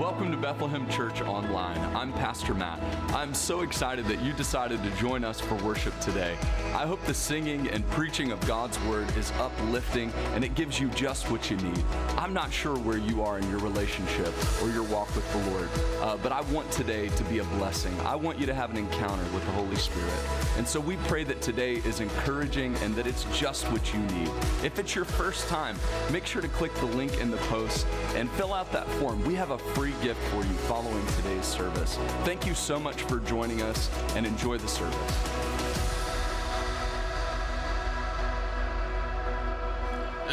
Welcome to Bethlehem Church Online. I'm Pastor Matt. I'm so excited that you decided to join us for worship today. I hope the singing and preaching of God's Word is uplifting and it gives you just what you need. I'm not sure where you are in your relationship or your walk with the Lord, but I want today to be a blessing. I want you to have an encounter with the Holy Spirit. And so we pray that today is encouraging and that it's just what you need. If it's your first time, make sure to click the link in the post and fill out that form. We have a free gift for you following today's service. Thank you so much for joining us and enjoy the service.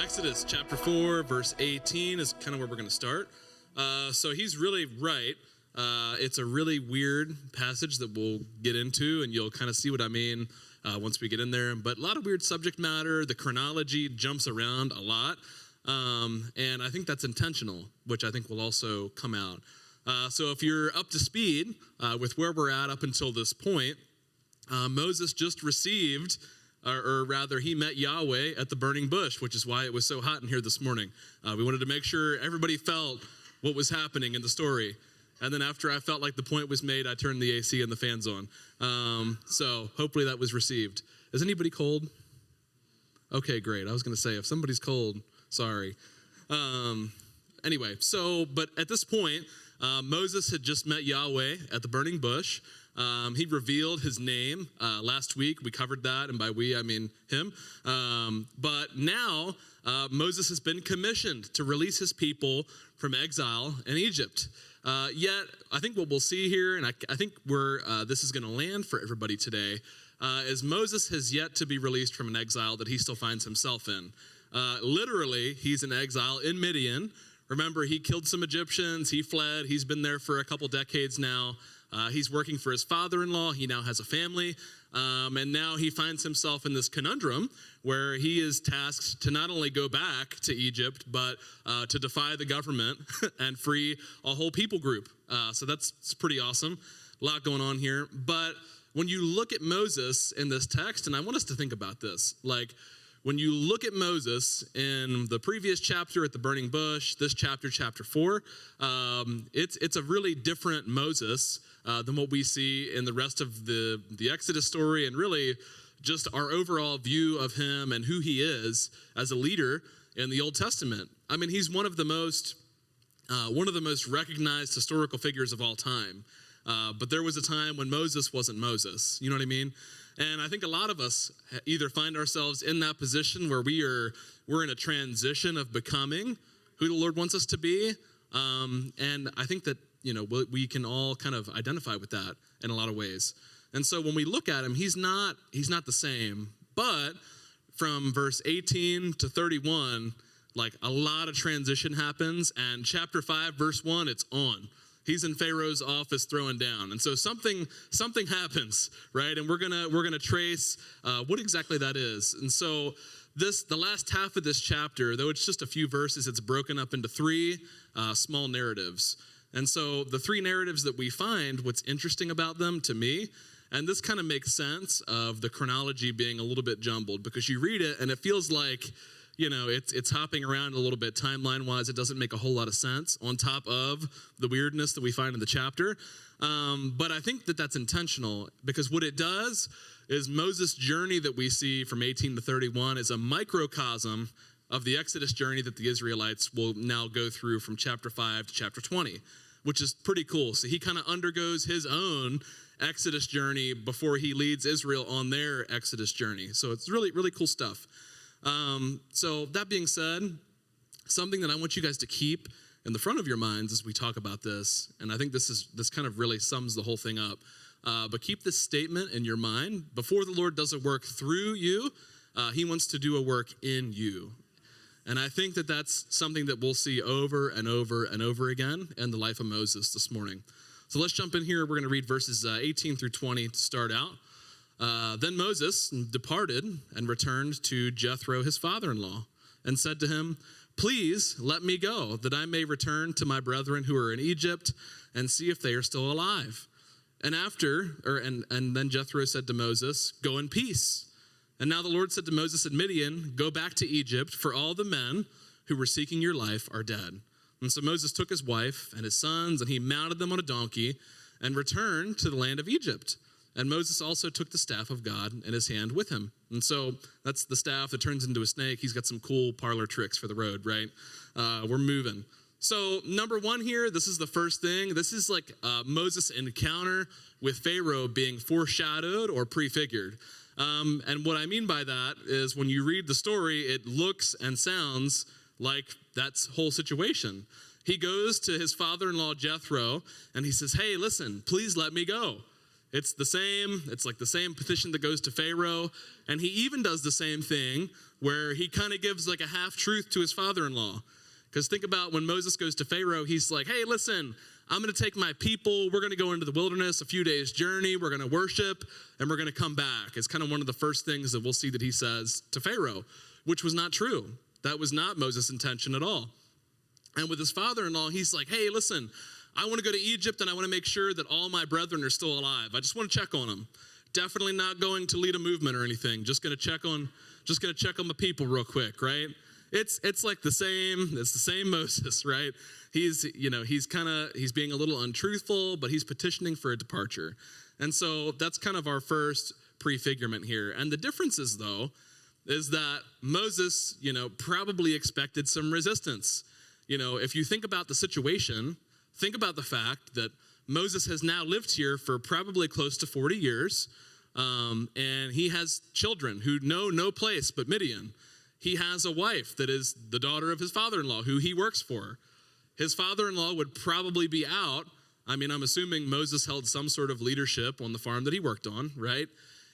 Exodus chapter 4, verse 18 is kind of where we're going to start. So he's really right. It's a really weird passage that we'll get into, and you'll kind of see what I mean once we get in there. But a lot of weird subject matter. The chronology jumps around a lot. And I think that's intentional, which I think will also come out. So if you're up to speed with where we're at up until this point, Moses just received, or rather he met Yahweh at the burning bush, which is why it was so hot in here this morning. We wanted to make sure everybody felt what was happening in the story. And then after I felt like the point was made, I turned the AC and the fans on. So hopefully that was received. Is anybody cold? Okay, great. I was going to say, if somebody's cold, sorry. Anyway, but at this point, Moses had just met Yahweh at the burning bush. He revealed his name last week. We covered that, and by we, I mean him. But now, Moses has been commissioned to release his people from exile in Egypt. Yet, I think what we'll see here, and I think where this is going to land for everybody today, is Moses has yet to be released from an exile that he still finds himself in. Literally, he's in exile in Midian. Remember, he killed some Egyptians. He fled. He's been there for a couple decades now. He's working for his father-in-law. He now has a family. And now he finds himself in this conundrum where he is tasked to not only go back to Egypt, but to defy the government and free a whole people group. So that's pretty awesome. A lot going on here. But when you look at Moses in this text, and I want us to think about this, like, when you look at Moses in the previous chapter at the burning bush, this chapter, chapter 4, it's a really different Moses than what we see in the rest of the Exodus story, and really just our overall view of him and who he is as a leader in the Old Testament. I mean, he's one of the most recognized historical figures of all time. But there was a time when Moses wasn't Moses. You know what I mean? And I think a lot of us either find ourselves in that position where we're in a transition of becoming who the Lord wants us to be. And I think that, we can all kind of identify with that in a lot of ways. And so when we look at him, he's not the same. But from verse 18 to 31, like a lot of transition happens. And chapter 5, verse 1, it's on. He's in Pharaoh's office throwing down. And so something happens, right? And we're gonna trace what exactly that is. And so the last half of this chapter, though it's just a few verses, it's broken up into three small narratives. And so the three narratives that we find, what's interesting about them to me, and this kind of makes sense of the chronology being a little bit jumbled, because you read it and it feels like, it's hopping around a little bit timeline-wise. It doesn't make a whole lot of sense on top of the weirdness that we find in the chapter. But I think that that's intentional, because what it does is Moses' journey that we see from 18 to 31 is a microcosm of the Exodus journey that the Israelites will now go through from chapter 5 to chapter 20, which is pretty cool. So he kind of undergoes his own Exodus journey before he leads Israel on their Exodus journey. So it's really, really cool stuff. So that being said, something that I want you guys to keep in the front of your minds as we talk about this, and I think this kind of really sums the whole thing up, but keep this statement in your mind: before the Lord does a work through you, he wants to do a work in you. And I think that that's something that we'll see over and over and over again in the life of Moses this morning. So let's jump in here. We're going to read verses 18 through 20 to start out. Then Moses departed and returned to Jethro, his father-in-law, and said to him, "Please let me go, that I may return to my brethren who are in Egypt and see if they are still alive." And then Jethro said to Moses, "Go in peace." And now the Lord said to Moses at Midian, "Go back to Egypt, for all the men who were seeking your life are dead." And so Moses took his wife and his sons, and he mounted them on a donkey and returned to the land of Egypt. And Moses also took the staff of God in his hand with him. And so that's the staff that turns into a snake. He's got some cool parlor tricks for the road, right? We're moving. So number one here, this is the first thing. This is like Moses' encounter with Pharaoh being foreshadowed or prefigured. And what I mean by that is when you read the story, it looks and sounds like that whole situation. He goes to his father-in-law Jethro and he says, hey, listen, please let me go. It's like the same petition that goes to Pharaoh. And he even does the same thing where he kind of gives like a half truth to his father-in-law. Because think about when Moses goes to Pharaoh, he's like, hey, listen, I'm going to take my people. We're going to go into the wilderness, a few days journey. We're going to worship and we're going to come back. It's kind of one of the first things that we'll see that he says to Pharaoh, which was not true. That was not Moses' intention at all. And with his father-in-law, he's like, hey, listen, I want to go to Egypt and I want to make sure that all my brethren are still alive. I just want to check on them. Definitely not going to lead a movement or anything. Just going to check on the people real quick, right? It's like the same Moses, right? He's being a little untruthful, but he's petitioning for a departure. And so that's kind of our first prefigurement here. And the differences though is that Moses, probably expected some resistance. If you think about the situation, think about the fact that Moses has now lived here for probably close to 40 years, and he has children who know no place but Midian. He has a wife that is the daughter of his father-in-law who he works for. His father-in-law would probably be out. I'm assuming Moses held some sort of leadership on the farm that he worked on, right?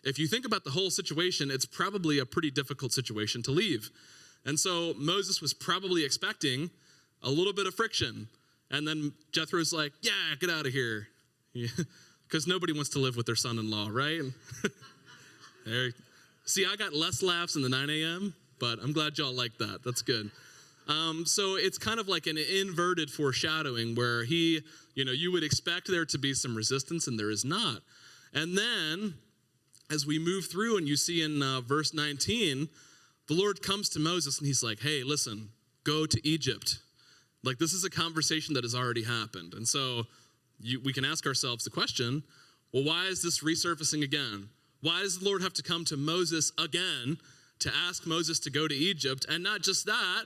If you think about the whole situation, it's probably a pretty difficult situation to leave. And so Moses was probably expecting a little bit of friction. And then Jethro's like, yeah, get out of here. Because nobody wants to live with their son-in-law, right? See, I got less laughs in the 9 a.m., but I'm glad y'all like that. That's good. So it's kind of like an inverted foreshadowing where you would expect there to be some resistance, and there is not. And then, as we move through and you see in verse 19, the Lord comes to Moses and he's like, hey, listen, go to Egypt. Like, this is a conversation that has already happened. And so we can ask ourselves the question, well, why is this resurfacing again? Why does the Lord have to come to Moses again to ask Moses to go to Egypt? And not just that,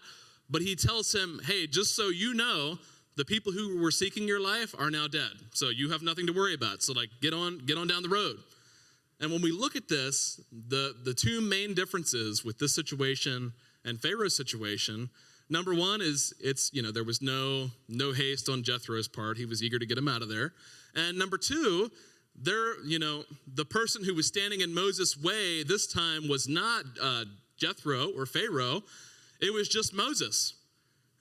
but he tells him, hey, just so you know, the people who were seeking your life are now dead. So you have nothing to worry about. So get on down the road. And when we look at this, the two main differences with this situation and Pharaoh's situation, number one is there was no haste on Jethro's part. He was eager to get him out of there. And number two, the person who was standing in Moses' way this time was not Jethro or Pharaoh. It was just Moses.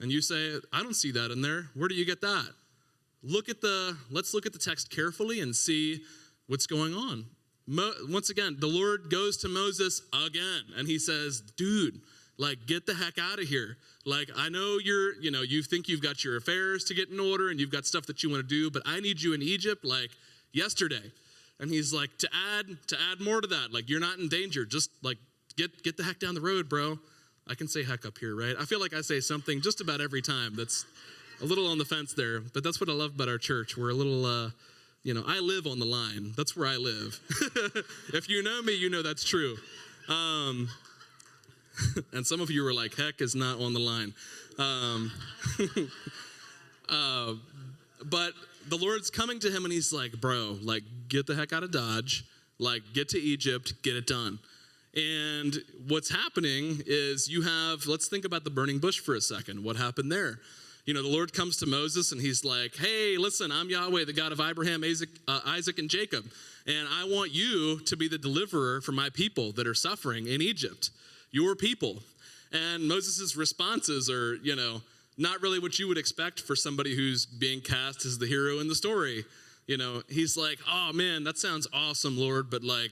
And you say, I don't see that in there. Where do you get that? Let's look at the text carefully and see what's going on. Once again, the Lord goes to Moses again, and he says, dude, get the heck out of here. I know you think you've got your affairs to get in order and you've got stuff that you want to do, but I need you in Egypt yesterday. And he's like, to add more to that, you're not in danger. Just get the heck down the road, bro. I can say heck up here, right? I feel like I say something just about every time that's a little on the fence there, but that's what I love about our church. We're a little, I live on the line. That's where I live. If you know me, you know that's true. And some of you were like, heck is not on the line. But the Lord's coming to him and he's like, bro, get the heck out of Dodge. Get to Egypt, get it done. And what's happening is let's think about the burning bush for a second. What happened there? The Lord comes to Moses and he's like, hey, listen, I'm Yahweh, the God of Abraham, Isaac, and Jacob. And I want you to be the deliverer for my people that are suffering in Egypt, your people. And Moses' responses are, not really what you would expect for somebody who's being cast as the hero in the story. He's like, oh man, that sounds awesome, Lord. But I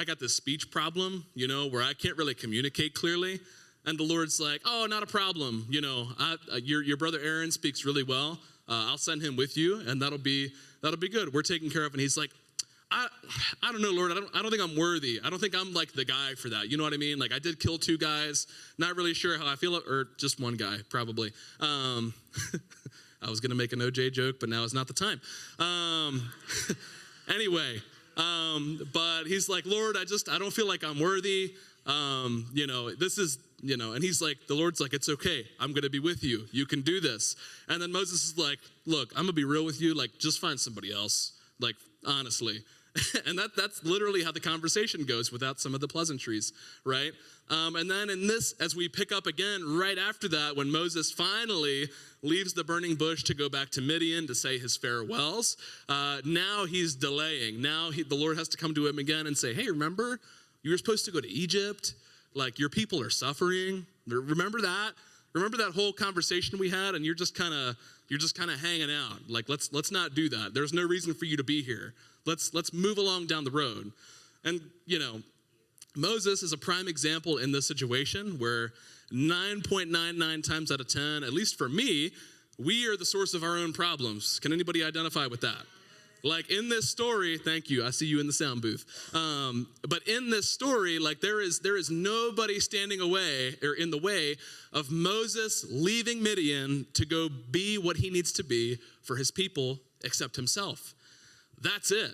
got this speech problem, where I can't really communicate clearly. And the Lord's like, oh, not a problem. Your brother Aaron speaks really well. I'll send him with you, and that'll be good. We're taking care of it. And he's like, I don't know, Lord. I don't think I'm worthy. I don't think I'm like the guy for that. You know what I mean? Like I did kill 2 guys. Not really sure how I feel, or just 1 guy probably. I was gonna make an OJ joke, but now is not the time. Anyway, but he's like, Lord, I don't feel like I'm worthy. This is, and he's like, the Lord's like, it's okay. I'm going to be with you. You can do this. And then Moses is like, look, I'm going to be real with you. Like, just find somebody else. Like, honestly. And that's literally how the conversation goes without some of the pleasantries, right? And then in this, as we pick up again, right after that, when Moses finally leaves the burning bush to go back to Midian to say his farewells, now he's delaying. Now the Lord has to come to him again and say, hey, remember, you were supposed to go to Egypt? Like, your people are suffering. Remember that? Remember that whole conversation we had? And you're just kind of hanging out. Like, let's not do that. There's no reason for you to be here. Let's move along down the road. And, Moses is a prime example in this situation where 9.99 times out of 10, at least for me, we are the source of our own problems. Can anybody identify with that? Like in this story, thank you, I see you in the sound booth. But in this story, like there is nobody standing away or in the way of Moses leaving Midian to go be what he needs to be for his people except himself. That's it.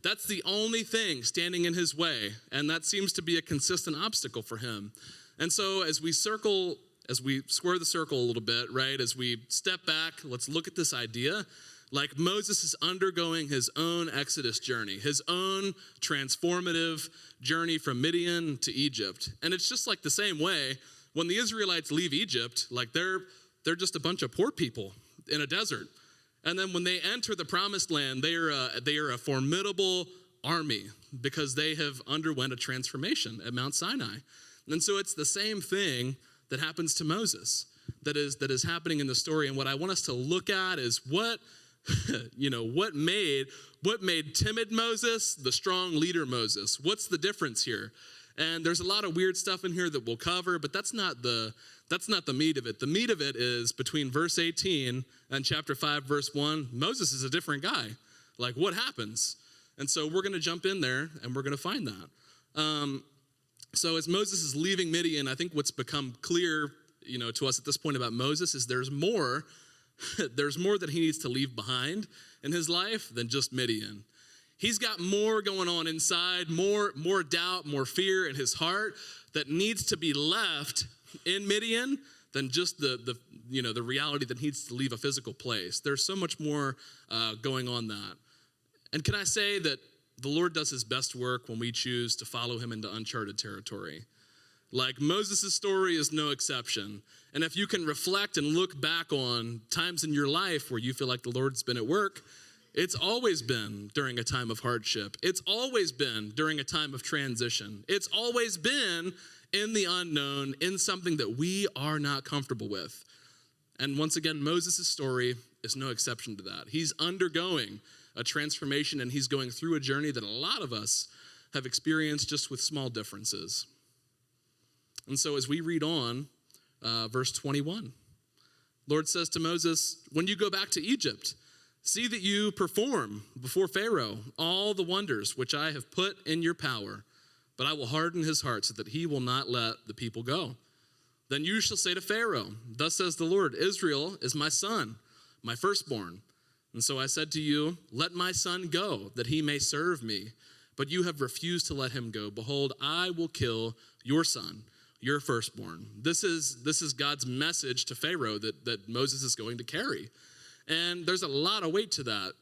That's the only thing standing in his way. And that seems to be a consistent obstacle for him. And so as we square the circle a little bit, right? As we step back, let's look at this idea. Like Moses is undergoing his own Exodus journey, his own transformative journey from Midian to Egypt. And it's just like the same way when the Israelites leave Egypt, like they're just a bunch of poor people in a desert. And then when they enter the promised land, they are a formidable army because they have underwent a transformation at Mount Sinai. And so it's the same thing that happens to Moses that is happening in the story. And what I want us to look at is what made timid Moses the strong leader Moses? What's the difference here? And there's a lot of weird stuff in here that we'll cover, but that's not the meat of it. The meat of it is between verse 18 and chapter 5, verse 1. Moses is a different guy. Like, what happens? And so we're going to jump in there and we're going to find that. So as Moses is leaving Midian, I think what's become clear, to us at this point about Moses is there's more that he needs to leave behind in his life than just Midian. He's got more going on inside, more doubt, more fear in his heart that needs to be left in Midian than just the reality that needs to leave a physical place. There's so much more going on that. And can I say that the Lord does his best work when we choose to follow him into uncharted territory. Like Moses' story is no exception. And if you can reflect and look back on times in your life where you feel like the Lord's been at work, it's always been during a time of hardship. It's always been during a time of transition. It's always been in the unknown, in something that we are not comfortable with. And once again, Moses' story is no exception to that. He's undergoing a transformation and he's going through a journey that a lot of us have experienced just with small differences. And so as we read on, verse 21, Lord says to Moses, when you go back to Egypt, see that you perform before Pharaoh all the wonders which I have put in your power, but I will harden his heart so that he will not let the people go. Then you shall say to Pharaoh, thus says the Lord, Israel is my son, my firstborn. And so I said to you, let my son go, that he may serve me. But you have refused to let him go. Behold, I will kill your son, your firstborn. This is God's message to Pharaoh that Moses is going to carry. And there's a lot of weight to that.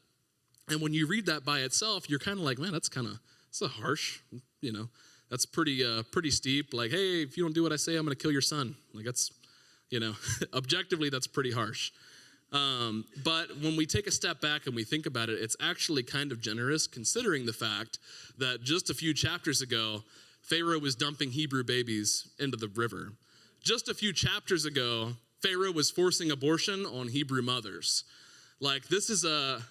And when you read that by itself, you're kind of like, man, that's a harsh, that's pretty steep. Like, hey, if you don't do what I say, I'm going to kill your son. Like that's, objectively, that's pretty harsh. But when we take a step back and we think about it, it's actually kind of generous considering the fact that just a few chapters ago, Pharaoh was dumping Hebrew babies into the river. Just a few chapters ago, Pharaoh was forcing abortion on Hebrew mothers. Like this is a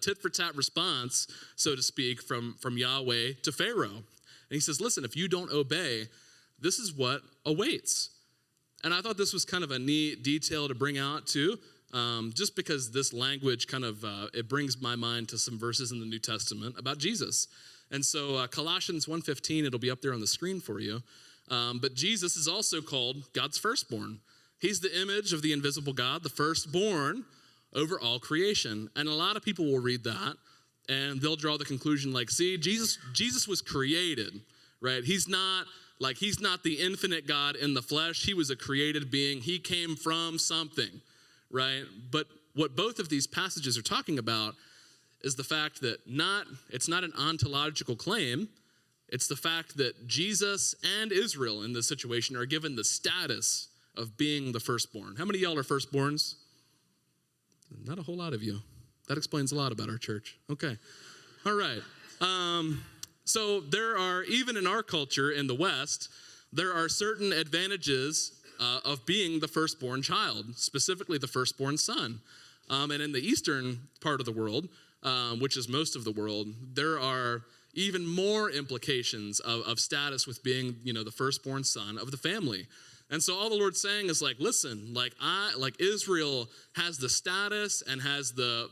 tit for tat response, so to speak, from Yahweh to Pharaoh. And he says, listen, if you don't obey, this is what awaits. And I thought this was kind of a neat detail to bring out too. just because this language kind of, it brings my mind to some verses in the New Testament about Jesus. And so Colossians 1:15, it'll be up there on the screen for you. But Jesus is also called God's firstborn. He's the image of the invisible God, the firstborn over all creation. And a lot of people will read that and they'll draw the conclusion like, see, Jesus was created, right? He's not the infinite God in the flesh. He was a created being. He came from something, right? But what both of these passages are talking about is the fact that it's not an ontological claim. It's the fact that Jesus and Israel in this situation are given the status of being the firstborn. How many of y'all are firstborns? Not a whole lot of you. That explains a lot about our church. Okay. All right. So there are, even in our culture in the West, there are certain advantages of being the firstborn child, specifically the firstborn son. And in the eastern part of the world, which is most of the world, there are even more implications of status with being, the firstborn son of the family. And so all the Lord's saying is like, listen, like Israel has the status and has the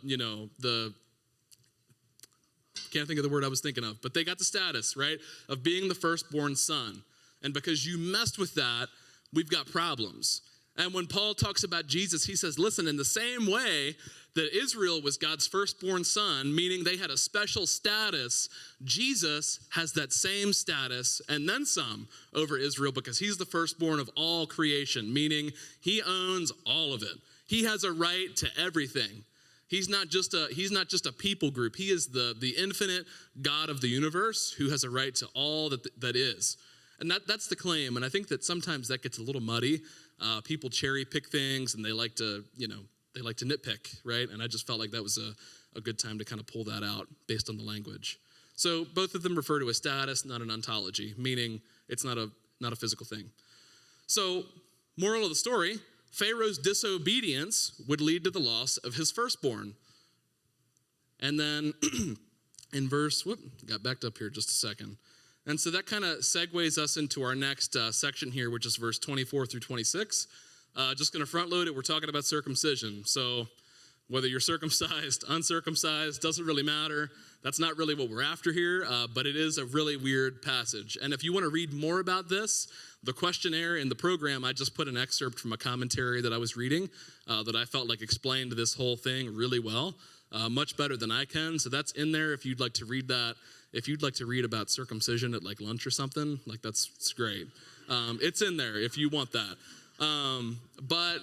can't think of the word I was thinking of, but they got the status, right, of being the firstborn son. And because you messed with that, we've got problems. And when Paul talks about Jesus, he says, listen, in the same way that Israel was God's firstborn son, meaning they had a special status, Jesus has that same status and then some over Israel because he's the firstborn of all creation, meaning he owns all of it. He has a right to everything. He's not just a people group. He is the infinite God of the universe who has a right to all that is. And that's the claim. And I think that sometimes that gets a little muddy. People cherry pick things and they like to nitpick, right? And I just felt like that was a good time to kind of pull that out based on the language. So both of them refer to a status, not an ontology, meaning it's not a physical thing. So moral of the story, Pharaoh's disobedience would lead to the loss of his firstborn. And then in got backed up here just a second. And so that kind of segues us into our next section here, which is verse 24 through 26. Just going to front load it. We're talking about circumcision. So whether you're circumcised, uncircumcised, doesn't really matter. That's not really what we're after here, but it is a really weird passage. And if you want to read more about this, the questionnaire in the program, I just put an excerpt from a commentary that I was reading that I felt like explained this whole thing really well, much better than I can. So that's in there if you'd like to read that. If you'd like to read about circumcision at like lunch or something, like it's great. It's in there if you want that. But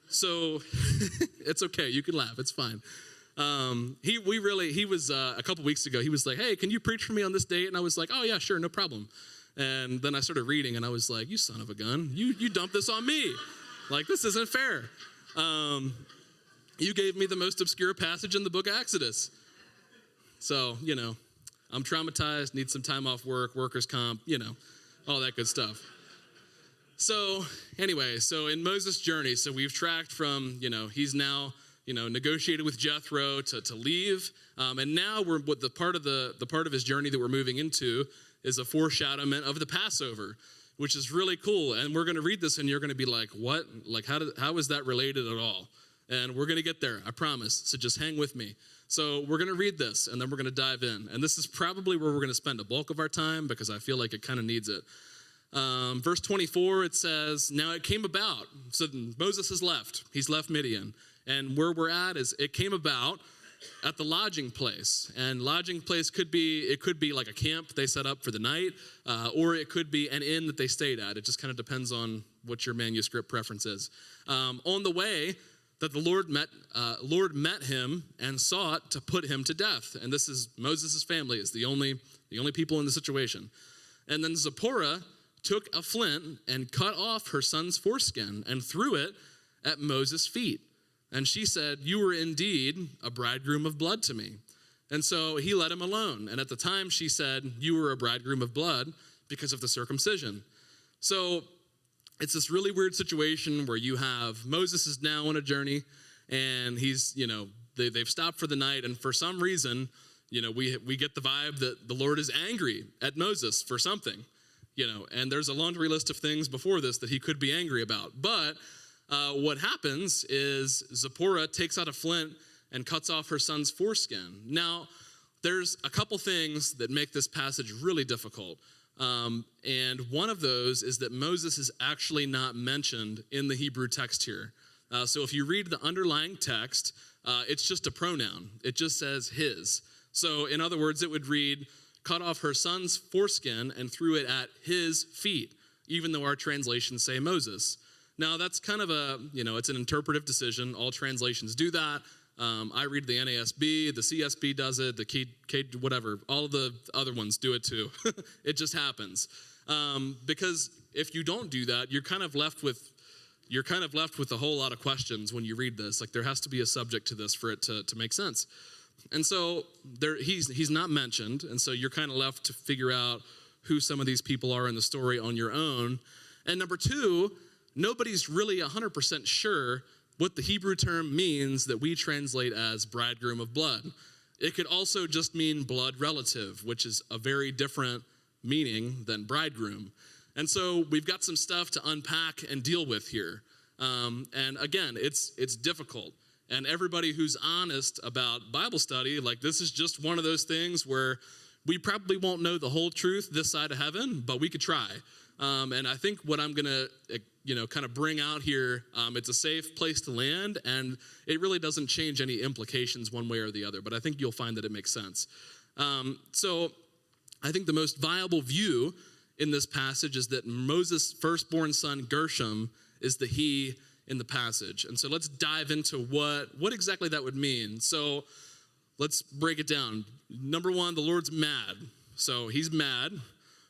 so it's okay. You can laugh. It's fine. He was a couple weeks ago, he was like, hey, can you preach for me on this date? And I was like, oh yeah, sure. No problem. And then I started reading and I was like, you son of a gun, you dumped this on me. Like, this isn't fair. You gave me the most obscure passage in the book of Exodus. So, I'm traumatized, need some time off work, workers' comp, all that good stuff. So anyway, so in Moses' journey, so we've tracked from, he's now, negotiated with Jethro to leave. And now the part of his journey that we're moving into is a foreshadowment of the Passover, which is really cool. And we're going to read this and you're going to be like, what? Like, how is that related at all? And we're going to get there, I promise. So just hang with me. So we're going to read this, and then we're going to dive in. And this is probably where we're going to spend a bulk of our time because I feel like it kind of needs it. Verse 24, it says, now it came about. So Moses has left. He's left Midian. And where we're at is it came about at the lodging place. And lodging place could be like a camp they set up for the night, or it could be an inn that they stayed at. It just kind of depends on what your manuscript preference is. On the way, that the Lord met him and sought to put him to death. And this is Moses' family is the only people in the situation. And then Zipporah took a flint and cut off her son's foreskin and threw it at Moses' feet. And she said, you were indeed a bridegroom of blood to me. And so he let him alone. And at the time she said, you were a bridegroom of blood because of the circumcision. So it's this really weird situation where you have Moses is now on a journey and he's, they've stopped for the night. And for some reason, we get the vibe that the Lord is angry at Moses for something, and there's a laundry list of things before this that he could be angry about. But what happens is Zipporah takes out a flint and cuts off her son's foreskin. Now, there's a couple things that make this passage really difficult. And one of those is that Moses is actually not mentioned in the Hebrew text here. So if you read the underlying text, it's just a pronoun. It just says his. So in other words, it would read, cut off her son's foreskin and threw it at his feet, even though our translations say Moses. Now, that's kind of it's an interpretive decision. All translations do that. I read the NASB, the CSB does it, the K whatever. All of the other ones do it too. It just happens. Because if you don't do that, you're kind of left with a whole lot of questions when you read this. Like, there has to be a subject to this for it to make sense. And so he's not mentioned, and so you're kind of left to figure out who some of these people are in the story on your own. And number two, nobody's really 100% sure what the Hebrew term means that we translate as bridegroom of blood. It could also just mean blood relative, which is a very different meaning than bridegroom. And so we've got some stuff to unpack and deal with here. And again, it's difficult. And everybody who's honest about Bible study, like, this is just one of those things where we probably won't know the whole truth this side of heaven, but we could try. And I think what I'm going to, kind of bring out here, it's a safe place to land, and it really doesn't change any implications one way or the other, but I think you'll find that it makes sense. So I think the most viable view in this passage is that Moses' firstborn son, Gershom, is the he in the passage. And so let's dive into what exactly that would mean. So let's break it down. Number one, the Lord's mad. So he's mad.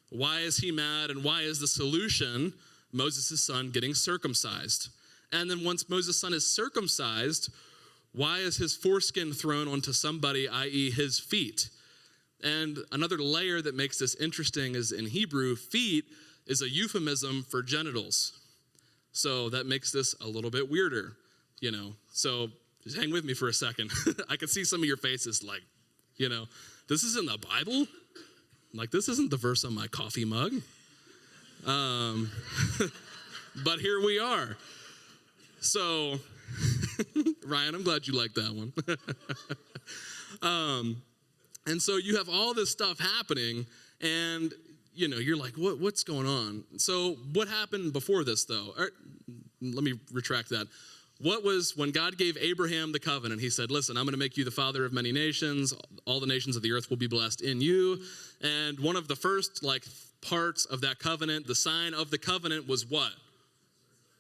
Why is he mad, and why is the solution Moses' son getting circumcised? And then once Moses' son is circumcised, why is his foreskin thrown onto somebody, i.e. his feet? And another layer that makes this interesting is in Hebrew, feet is a euphemism for genitals. So that makes this a little bit weirder, So just hang with me for a second. I can see some of your faces like, this is in the Bible? Like, this isn't the verse on my coffee mug. But here we are. So, Ryan, I'm glad you like that one. And so you have all this stuff happening, and, you're like, what's going on? So what happened before this, though? Let me retract that. What was when God gave Abraham the covenant? He said, listen, I'm going to make you the father of many nations. All the nations of the earth will be blessed in you. And one of the first parts of that covenant, the sign of the covenant, was what?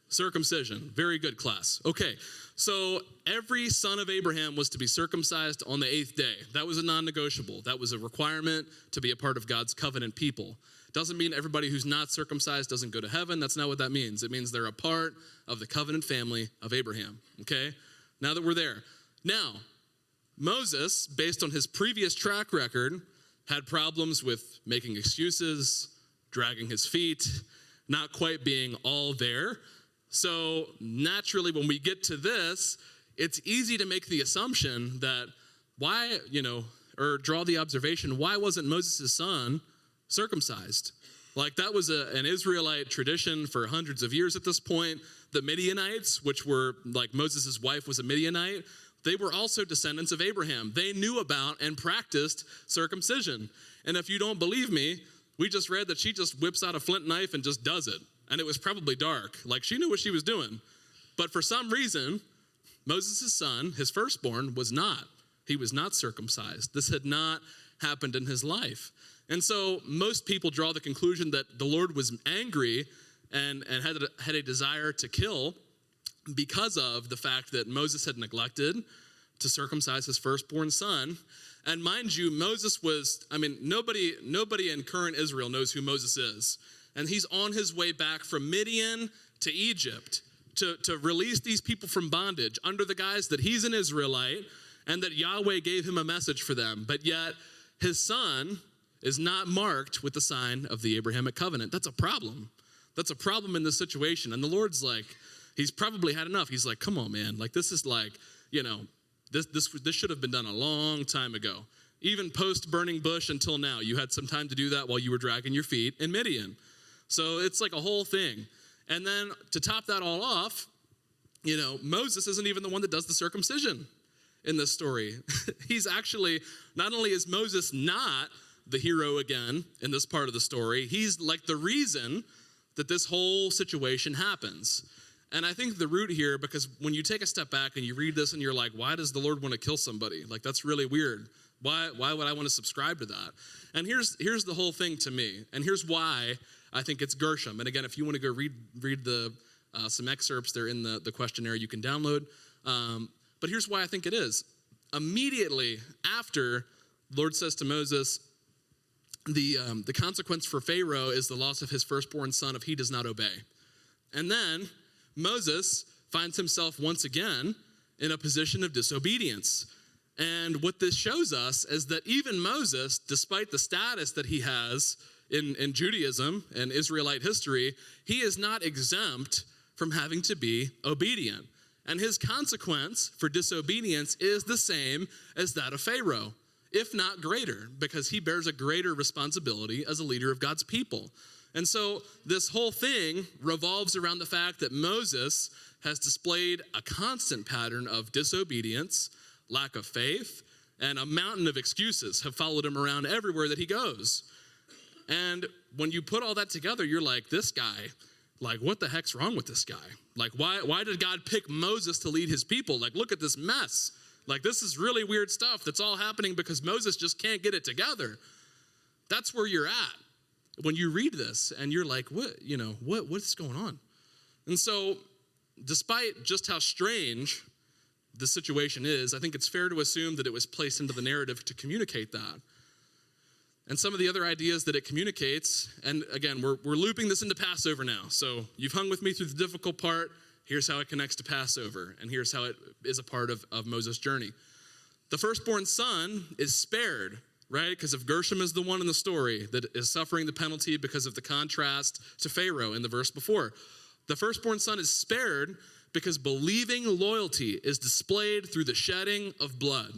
Circumcision. Very good, class. Okay, so every son of Abraham was to be circumcised on the 8th day. That was a non-negotiable. That was a requirement to be a part of God's covenant people. Doesn't mean everybody who's not circumcised doesn't go to heaven. That's not what that means. It means they're a part of the covenant family of Abraham, okay? Now that we're there. Now, Moses, based on his previous track record, had problems with making excuses, dragging his feet, not quite being all there. So naturally, when we get to this, it's easy to make the assumption that or draw the observation, why wasn't Moses' son circumcised? Like, that was an Israelite tradition for hundreds of years at this point. The Midianites, which were, like, Moses' wife was a Midianite, they were also descendants of Abraham. They knew about and practiced circumcision. And if you don't believe me, we just read that she just whips out a flint knife and just does it. And it was probably dark. Like, she knew what she was doing. But for some reason, Moses' son, his firstborn, was not. He was not circumcised. This had not happened in his life. And so most people draw the conclusion that the Lord was angry and had a desire to kill because of the fact that Moses had neglected to circumcise his firstborn son. And mind you, Moses was, nobody in current Israel knows who Moses is. And he's on his way back from Midian to Egypt to release these people from bondage under the guise that he's an Israelite and that Yahweh gave him a message for them. But yet his son is not marked with the sign of the Abrahamic covenant. That's a problem. That's a problem in this situation. And the Lord's like, he's probably had enough. He's like, come on, man. Like, this is like, this should have been done a long time ago. Even post burning bush until now, you had some time to do that while you were dragging your feet in Midian. So it's like a whole thing. And then to top that all off, Moses isn't even the one that does the circumcision in this story. He's actually, not only is Moses not the hero again in this part of the story, he's like the reason that this whole situation happens. And I think the root here, because when you take a step back and you read this and you're like, why does the Lord want to kill somebody? Like, that's really weird. Why would I want to subscribe to that? And here's the whole thing to me. And here's why I think it's Gershom. And again, if you want to go read the some excerpts, they're in the questionnaire you can download. But here's why I think it is. Immediately after the Lord says to Moses, the consequence for Pharaoh is the loss of his firstborn son if he does not obey. And then Moses finds himself once again in a position of disobedience. And what this shows us is that even Moses, despite the status that he has in Judaism and Israelite history, he is not exempt from having to be obedient. And his consequence for disobedience is the same as that of Pharaoh, if not greater, because he bears a greater responsibility as a leader of God's people. And so this whole thing revolves around the fact that Moses has displayed a constant pattern of disobedience, lack of faith, and a mountain of excuses have followed him around everywhere that he goes. And when you put all that together, you're like, this guy, like, what the heck's wrong with this guy? Like, why did God pick Moses to lead his people? Like, look at this mess. Like, this is really weird stuff that's all happening because Moses just can't get it together. That's where you're at when you read this and you're like, what's going on? And so despite just how strange the situation is, I think it's fair to assume that it was placed into the narrative to communicate that. And some of the other ideas that it communicates, and again, we're looping this into Passover now. So you've hung with me through the difficult part. Here's how it connects to Passover, and here's how it is a part of Moses' journey. The firstborn son is spared, right? Because if Gershom is the one in the story that is suffering the penalty because of the contrast to Pharaoh in the verse before. The firstborn son is spared because believing loyalty is displayed through the shedding of blood,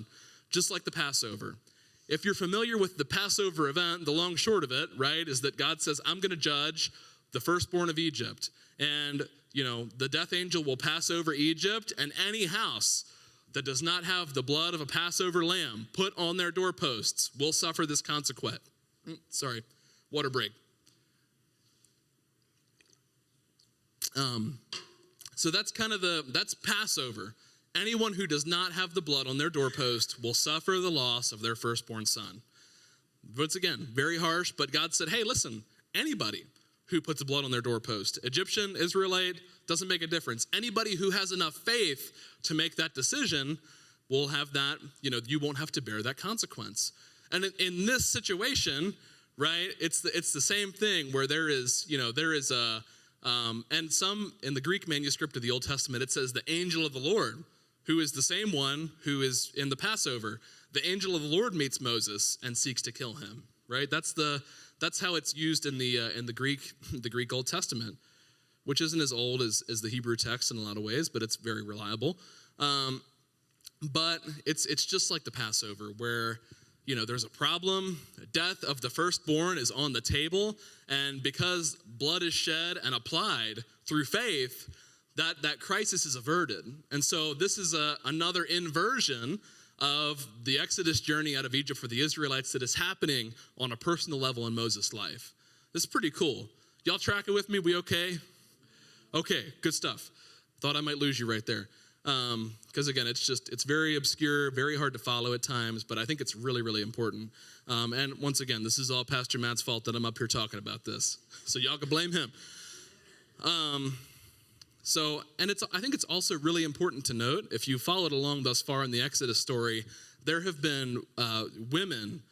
just like the Passover. If you're familiar with the Passover event, the long short of it, right, is that God says, I'm going to judge the firstborn of Egypt. And, the death angel will pass over Egypt, and any house that does not have the blood of a Passover lamb put on their doorposts will suffer this consequence. Water break. So that's that's Passover. Anyone who does not have the blood on their doorpost will suffer the loss of their firstborn son. Once again, very harsh, but God said, hey, listen, anybody who puts blood on their doorpost, Egyptian, Israelite, doesn't make a difference. Anybody who has enough faith to make that decision will have that, you won't have to bear that consequence. And in this situation, right, it's the same thing where there is a, and some in the Greek manuscript of the Old Testament, it says the angel of the Lord, who is the same one who is in the Passover. The angel of the Lord meets Moses and seeks to kill him, right? That's how it's used in the Greek Old Testament, which isn't as old as the Hebrew text in a lot of ways, but it's very reliable. But it's just like the Passover where, there's a problem. Death of the firstborn is on the table, and because blood is shed and applied through faith, that crisis is averted. And so this is another inversion of the Exodus journey out of Egypt for the Israelites that is happening on a personal level in Moses' life. This is pretty cool. Y'all tracking with me? We okay? Okay, good stuff. Thought I might lose you right there. Because again, it's very obscure, very hard to follow at times, but I think it's really, really important. And once again, this is all Pastor Matt's fault that I'm up here talking about this. So y'all can blame him. I think it's also really important to note, if you followed along thus far in the Exodus story, there have been women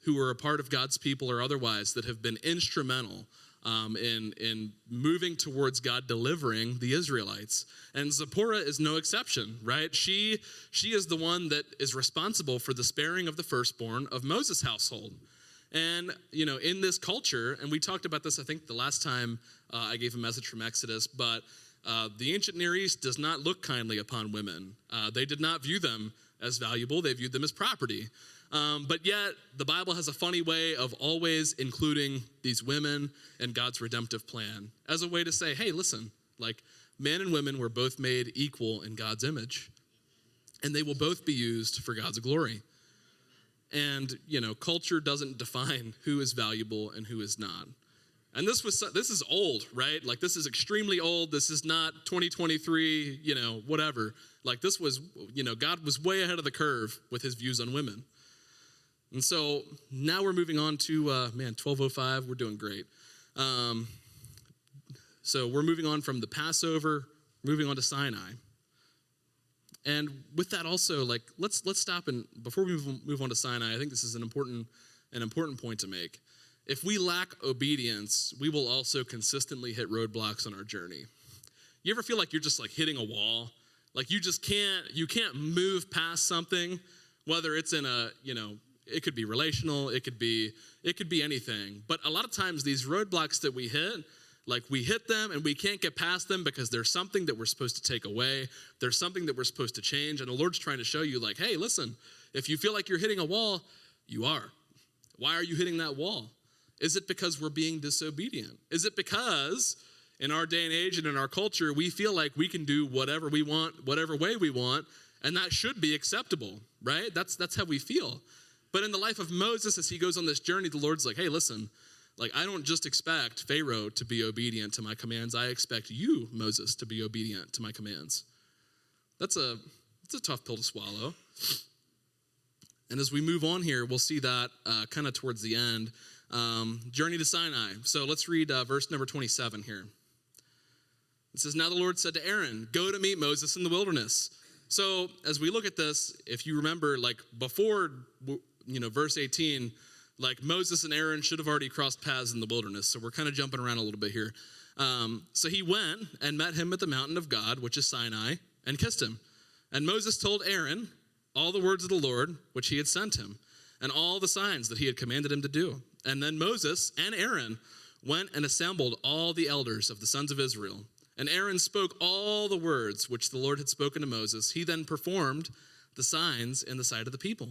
who are a part of God's people or otherwise that have been instrumental in moving towards God delivering the Israelites. And Zipporah is no exception, right? She is the one that is responsible for the sparing of the firstborn of Moses' household. And, in this culture, and we talked about this, I think, the last time I gave a message from Exodus, but the ancient Near East does not look kindly upon women. They did not view them as valuable. They viewed them as property. But yet, the Bible has a funny way of always including these women in God's redemptive plan as a way to say, hey, listen, like, men and women were both made equal in God's image, and they will both be used for God's glory. And, culture doesn't define who is valuable and who is not. And this is old, right? Like, this is extremely old. This is not 2023, whatever. Like, this was, God was way ahead of the curve with his views on women. And so now we're moving on to, 12:05. We're doing great. So we're moving on from the Passover, moving on to Sinai. And with that also, like, let's stop, and before we move on to Sinai, I think this is an important point to make. If we lack obedience, we will also consistently hit roadblocks on our journey. You ever feel like you're just like hitting a wall? Like you can't move past something, whether it's in it could be relational, it could be anything. But a lot of times these roadblocks that we hit, like we hit them and we can't get past them because there's something that we're supposed to take away. There's something that we're supposed to change. And the Lord's trying to show you like, hey, listen, if you feel like you're hitting a wall, you are. Why are you hitting that wall? Is it because we're being disobedient? Is it because in our day and age and in our culture, we feel like we can do whatever we want, whatever way we want, and that should be acceptable, right? That's how we feel. But in the life of Moses, as he goes on this journey, the Lord's like, hey, listen, like I don't just expect Pharaoh to be obedient to my commands. I expect you, Moses, to be obedient to my commands. It's a tough pill to swallow. And as we move on here, we'll see that kind of towards the end. Journey to Sinai. So let's read verse number 27 here. It says, now the Lord said to Aaron, go to meet Moses in the wilderness. So as we look at this, if you remember, like before, verse 18, like Moses and Aaron should have already crossed paths in the wilderness. So we're kind of jumping around a little bit here. So he went and met him at the mountain of God, which is Sinai, and kissed him. And Moses told Aaron all the words of the Lord, which he had sent him, and all the signs that he had commanded him to do. And then Moses and Aaron went and assembled all the elders of the sons of Israel. And Aaron spoke all the words which the Lord had spoken to Moses. He then performed the signs in the sight of the people.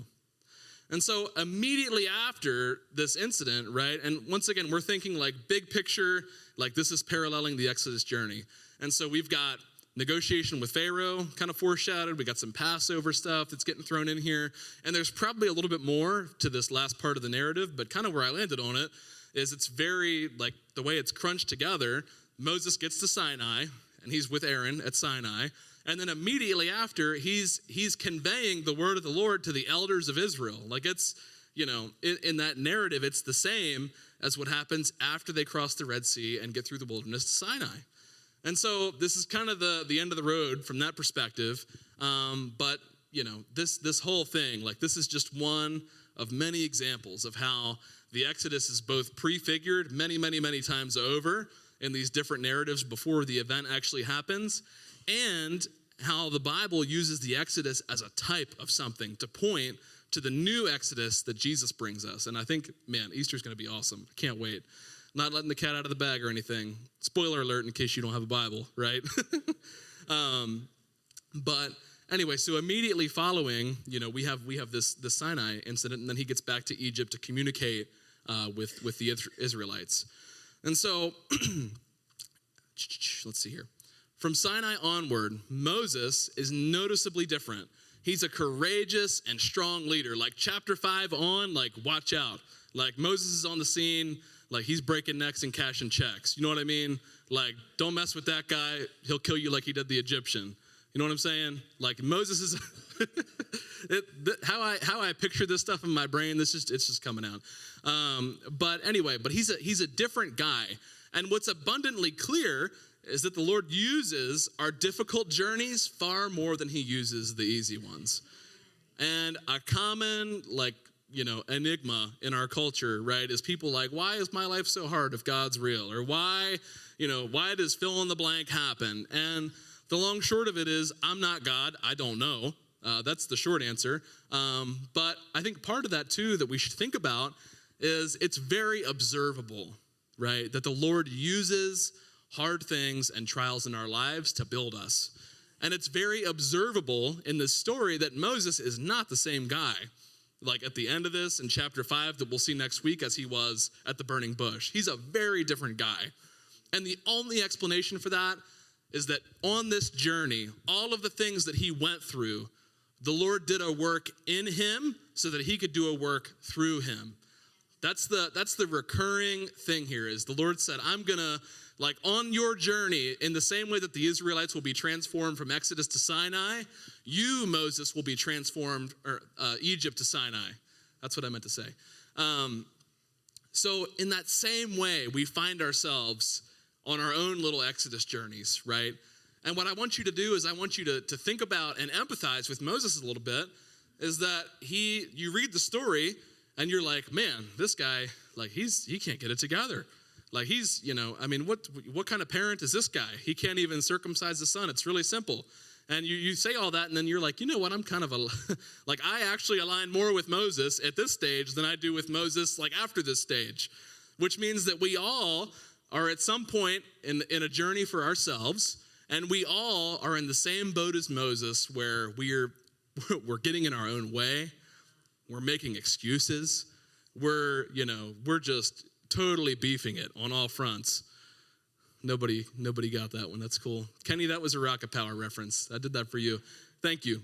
And so immediately after this incident, right, and once again, we're thinking like big picture, like this is paralleling the Exodus journey. And so we've got negotiation with Pharaoh, kind of foreshadowed. We got some Passover stuff that's getting thrown in here. And there's probably a little bit more to this last part of the narrative, but kind of where I landed on it is it's very, like, the way it's crunched together. Moses gets to Sinai, and he's with Aaron at Sinai. And then immediately after, he's conveying the word of the Lord to the elders of Israel. Like it's, in that narrative, it's the same as what happens after they cross the Red Sea and get through the wilderness to Sinai. And so this is kind of the end of the road from that perspective. But, this whole thing, like this is just one of many examples of how the Exodus is both prefigured many, many, many times over in these different narratives before the event actually happens, and how the Bible uses the Exodus as a type of something to point to the new Exodus that Jesus brings us. And I think, man, Easter's going to be awesome. I can't wait. Not letting the cat out of the bag or anything. Spoiler alert in case you don't have a Bible, right? But anyway, so immediately following, we have this Sinai incident, and then he gets back to Egypt to communicate with the Israelites. And so, let's see here. From Sinai onward, Moses is noticeably different. He's a courageous and strong leader. Like chapter 5 on, like watch out. Like Moses is on the scene, like he's breaking necks and cashing checks. You know what I mean? Like don't mess with that guy. He'll kill you like he did the Egyptian. You know what I'm saying? Like Moses is, how I picture this stuff in my brain, it's just coming out. But anyway, he's a different guy. And what's abundantly clear is that the Lord uses our difficult journeys far more than he uses the easy ones. And a common, enigma in our culture, right, is people like, why is my life so hard if God's real? Or why does fill in the blank happen? And the long short of it is, I'm not God. I don't know. That's the short answer. But I think part of that, too, that we should think about is it's very observable, right, that the Lord uses hard things and trials in our lives to build us. And it's very observable in this story that Moses is not the same guy, like at the end of this in chapter 5 that we'll see next week as he was at the burning bush. He's a very different guy. And the only explanation for that is that on this journey, all of the things that he went through, the Lord did a work in him so that he could do a work through him. That's the recurring thing here is the Lord said, I'm going to, like on your journey, in the same way that the Israelites will be transformed from Exodus to Sinai, you, Moses, will be transformed, or Egypt to Sinai. That's what I meant to say. So in that same way, we find ourselves on our own little Exodus journeys, right? And what I want you to do is I want you to think about and empathize with Moses a little bit, is that you read the story and you're like, man, this guy, like he can't get it together. Like he's, what kind of parent is this guy? He can't even circumcise his son. It's really simple. And you say all that, and then you're like, you know what? I'm kind of like I actually align more with Moses at this stage than I do with Moses like after this stage, which means that we all are at some point in a journey for ourselves, and we all are in the same boat as Moses, where we're getting in our own way, we're making excuses, we're just totally beefing it on all fronts. Nobody got that one. That's cool. Kenny, that was a Rocket Power reference. I did that for you. Thank you.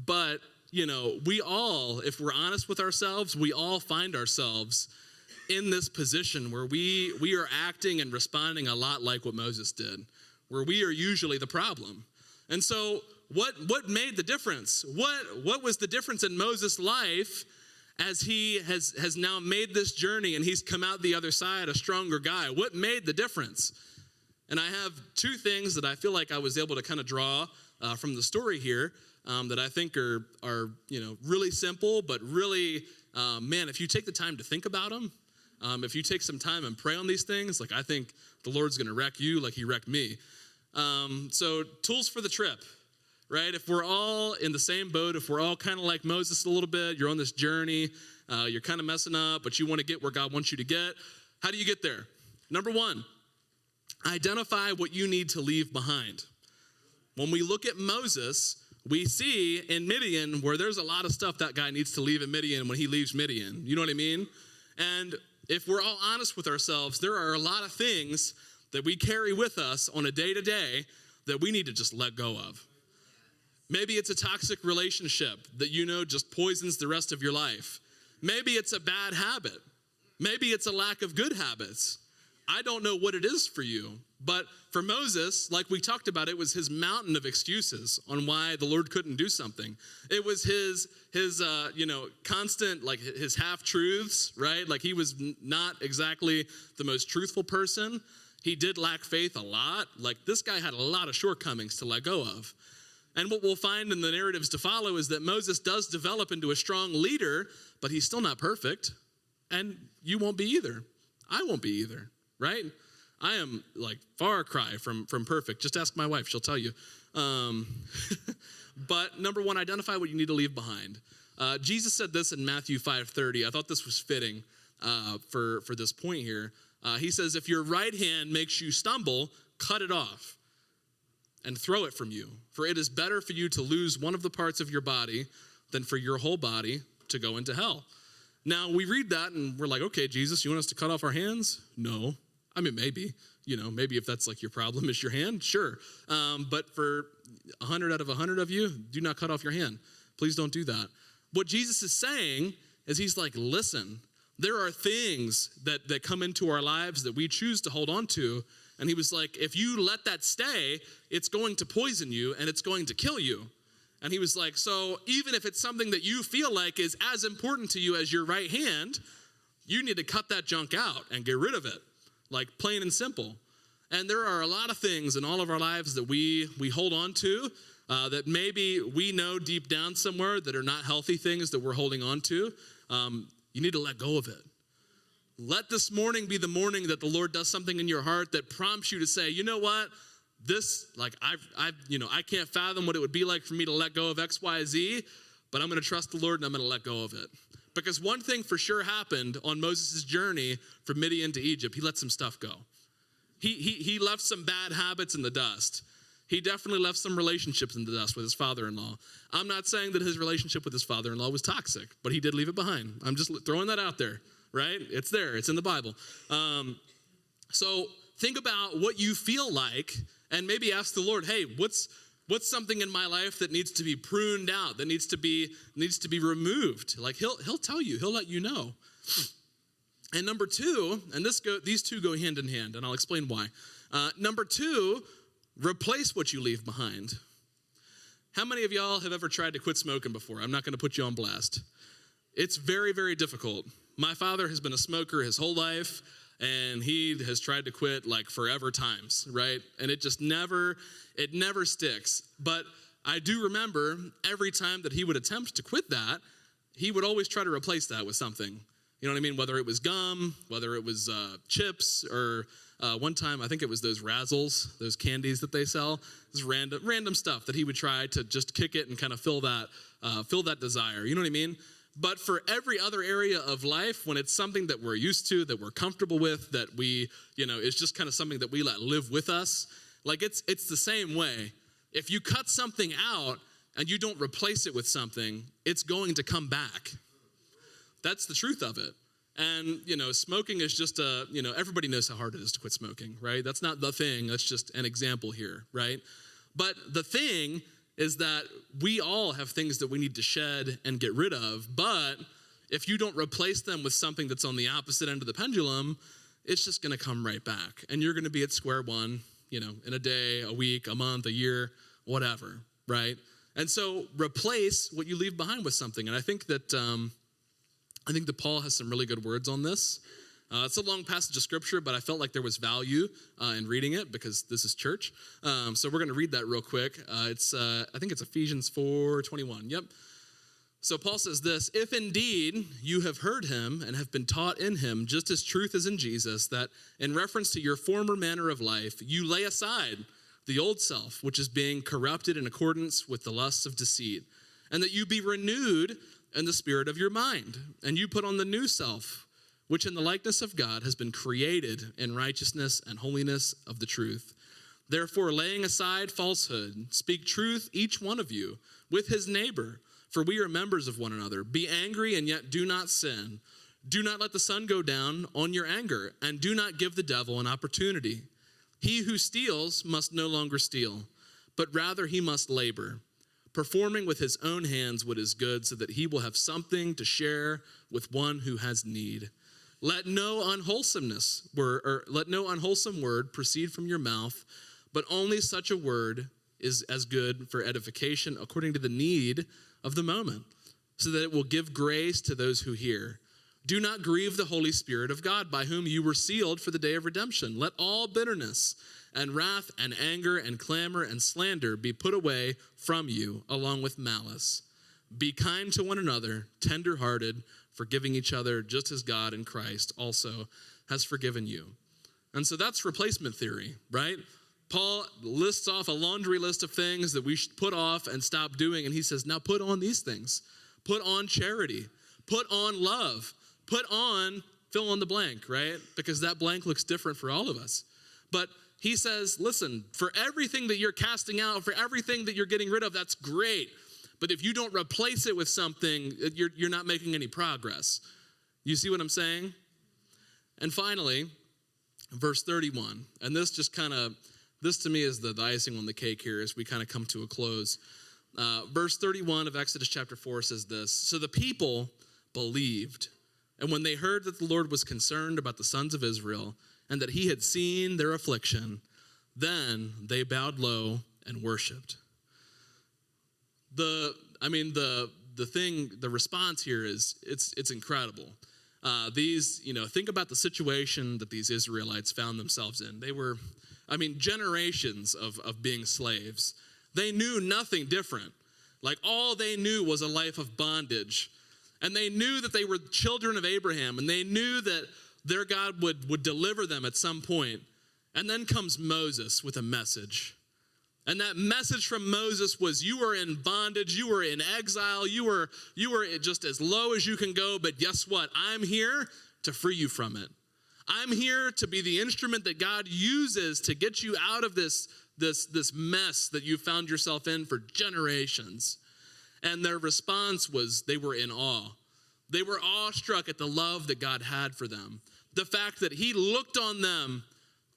But, we all, if we're honest with ourselves, we all find ourselves in this position where we are acting and responding a lot like what Moses did, where we are usually the problem. And so what made the difference? What was the difference in Moses' life as he has now made this journey and he's come out the other side a stronger guy? What made the difference? And I have two things that I feel like I was able to kind of draw from the story here that I think are really simple, but really, if you take the time to think about them, if you take some time and pray on these things, like I think the Lord's going to wreck you like he wrecked me. So tools for the trip. Right? If we're all in the same boat, if we're all kind of like Moses a little bit, you're on this journey, you're kind of messing up, but you want to get where God wants you to get. How do you get there? Number one, identify what you need to leave behind. When we look at Moses, we see in Midian where there's a lot of stuff that guy needs to leave in Midian when he leaves Midian. You know what I mean? And if we're all honest with ourselves, there are a lot of things that we carry with us on a day-to-day that we need to just let go of. Maybe it's a toxic relationship that just poisons the rest of your life. Maybe it's a bad habit. Maybe it's a lack of good habits. I don't know what it is for you. But for Moses, like we talked about, it was his mountain of excuses on why the Lord couldn't do something. It was his constant, like his half-truths, right? Like he was not exactly the most truthful person. He did lack faith a lot. Like this guy had a lot of shortcomings to let go of. And what we'll find in the narratives to follow is that Moses does develop into a strong leader, but he's still not perfect. And you won't be either. I won't be either, right? I am like far cry from perfect. Just ask my wife, she'll tell you. But number one, identify what you need to leave behind. Jesus said this in Matthew 5:30. I thought this was fitting for this point here. He says, if your right hand makes you stumble, cut it off and throw it from you. For it is better for you to lose one of the parts of your body than for your whole body to go into hell. Now, we read that and we're like, okay, Jesus, you want us to cut off our hands? No. I mean, maybe if that's like your problem is your hand, sure. But for 100 out of 100 of you, do not cut off your hand. Please don't do that. What Jesus is saying is he's like, listen, there are things that come into our lives that we choose to hold on to. And he was like, if you let that stay, it's going to poison you and it's going to kill you. And he was like, so even if it's something that you feel like is as important to you as your right hand, you need to cut that junk out and get rid of it, like plain and simple. And there are a lot of things in all of our lives that we hold on to that maybe we know deep down somewhere that are not healthy things that we're holding on to. You need to let go of it. Let this morning be the morning that the Lord does something in your heart that prompts you to say, you know what? This, like, I can't fathom what it would be like for me to let go of X, Y, Z, but I'm going to trust the Lord and I'm going to let go of it. Because one thing for sure happened on Moses' journey from Midian to Egypt. He let some stuff go. He left some bad habits in the dust. He definitely left some relationships in the dust with his father-in-law. I'm not saying that his relationship with his father-in-law was toxic, but he did leave it behind. I'm just throwing that out there. Right? It's there. It's in the Bible. So think about what you feel like and maybe ask the Lord, hey, what's something in my life that needs to be pruned out, that needs to be removed? Like he'll tell you, he'll let you know. And number two, and these two go hand in hand, and I'll explain why. Number two, replace what you leave behind. How many of y'all have ever tried to quit smoking before? I'm not going to put you on blast. It's very, very difficult. My father has been a smoker his whole life, and he has tried to quit like forever times, right? And it never sticks. But I do remember every time that he would attempt to quit that, he would always try to replace that with something. You know what I mean? Whether it was gum, whether it was chips, or one time I think it was those Razzles, those candies that they sell. This random stuff that he would try to just kick it and kind of fill that desire. You know what I mean? But for every other area of life, when it's something that we're used to, that we're comfortable with, that we, it's just kind of something that we let live with us, like it's the same way. If you cut something out and you don't replace it with something, it's going to come back. That's the truth of it. And, smoking is just everybody knows how hard it is to quit smoking, right? That's not the thing. That's just an example here, right? But the thing is that we all have things that we need to shed and get rid of. But if you don't replace them with something that's on the opposite end of the pendulum, it's just going to come right back. And you're going to be at square one, in a day, a week, a month, a year, whatever, right? And so replace what you leave behind with something. And I think that Paul has some really good words on this. It's a long passage of scripture, but I felt like there was value in reading it because this is church. So we're going to read that real quick. I think it's Ephesians 4:21. Yep. So Paul says this: if indeed you have heard him and have been taught in him, just as truth is in Jesus, that in reference to your former manner of life, you lay aside the old self, which is being corrupted in accordance with the lusts of deceit, and that you be renewed in the spirit of your mind, and you put on the new self, which in the likeness of God has been created in righteousness and holiness of the truth. Therefore, laying aside falsehood, speak truth, each one of you, with his neighbor, for we are members of one another. Be angry and yet do not sin. Do not let the sun go down on your anger, and do not give the devil an opportunity. He who steals must no longer steal, but rather he must labor, performing with his own hands what is good, so that he will have something to share with one who has need. Let no unwholesome word proceed from your mouth, but only such a word is as good for edification according to the need of the moment, so that it will give grace to those who hear. Do not grieve the Holy Spirit of God, by whom you were sealed for the day of redemption. Let all bitterness and wrath and anger and clamor and slander be put away from you, along with malice. Be kind to one another, tender-hearted, forgiving each other, just as God in Christ also has forgiven you. And so that's replacement theory, right? Paul lists off a laundry list of things that we should put off and stop doing, and he says, now put on these things. Put on charity. Put on love. Put on fill in the blank, right? Because that blank looks different for all of us. But he says, listen, for everything that you're casting out, for everything that you're getting rid of, that's great. But if you don't replace it with something, you're not making any progress. You see what I'm saying? And finally, verse 31. And this to me is the icing on the cake here as we kind of come to a close. Verse 31 of Exodus chapter 4 says this: so the people believed. And when they heard that the Lord was concerned about the sons of Israel and that he had seen their affliction, then they bowed low and worshiped. The response here is it's incredible. Think about the situation that these Israelites found themselves in. They were, generations of being slaves. They knew nothing different. Like all they knew was a life of bondage. And they knew that they were children of Abraham, and they knew that their God would deliver them at some point. And then comes Moses with a message. And that message from Moses was, you are in bondage, you are in exile, you are just as low as you can go, but guess what? I'm here to free you from it. I'm here to be the instrument that God uses to get you out of this mess that you found yourself in for generations. And their response was they were in awe. They were awestruck at the love that God had for them. The fact that he looked on them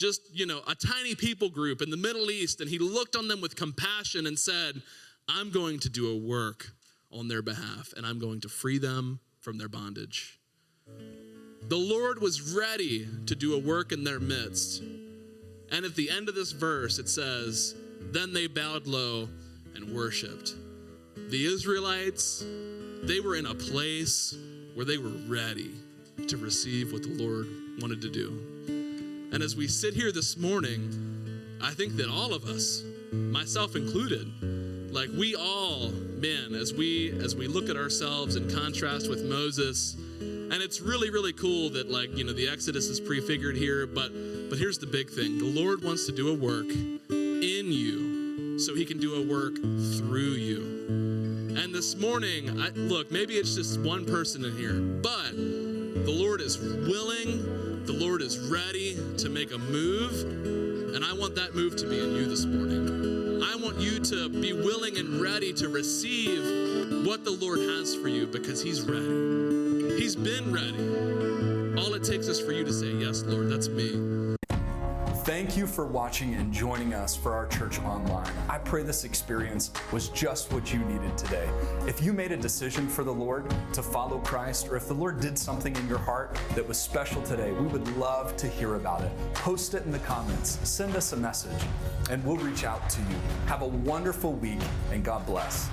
just, a tiny people group in the Middle East, and he looked on them with compassion and said, I'm going to do a work on their behalf, and I'm going to free them from their bondage. The Lord was ready to do a work in their midst. And at the end of this verse, it says, then they bowed low and worshiped. The Israelites, they were in a place where they were ready to receive what the Lord wanted to do. And as we sit here this morning, I think that all of us, myself included, like we all, man, as we look at ourselves in contrast with Moses, and it's really, really cool that the Exodus is prefigured here, but here's the big thing. The Lord wants to do a work in you so he can do a work through you. And this morning, look, maybe it's just one person in here, but the Lord is willing, the Lord is ready to make a move, and I want that move to be in you this morning. I want you to be willing and ready to receive what the Lord has for you because he's ready. He's been ready. All it takes is for you to say, yes, Lord, that's me. Thank you for watching and joining us for our church online. I pray this experience was just what you needed today. If you made a decision for the Lord to follow Christ, or if the Lord did something in your heart that was special today, we would love to hear about it. Post it in the comments, send us a message, and we'll reach out to you. Have a wonderful week, and God bless.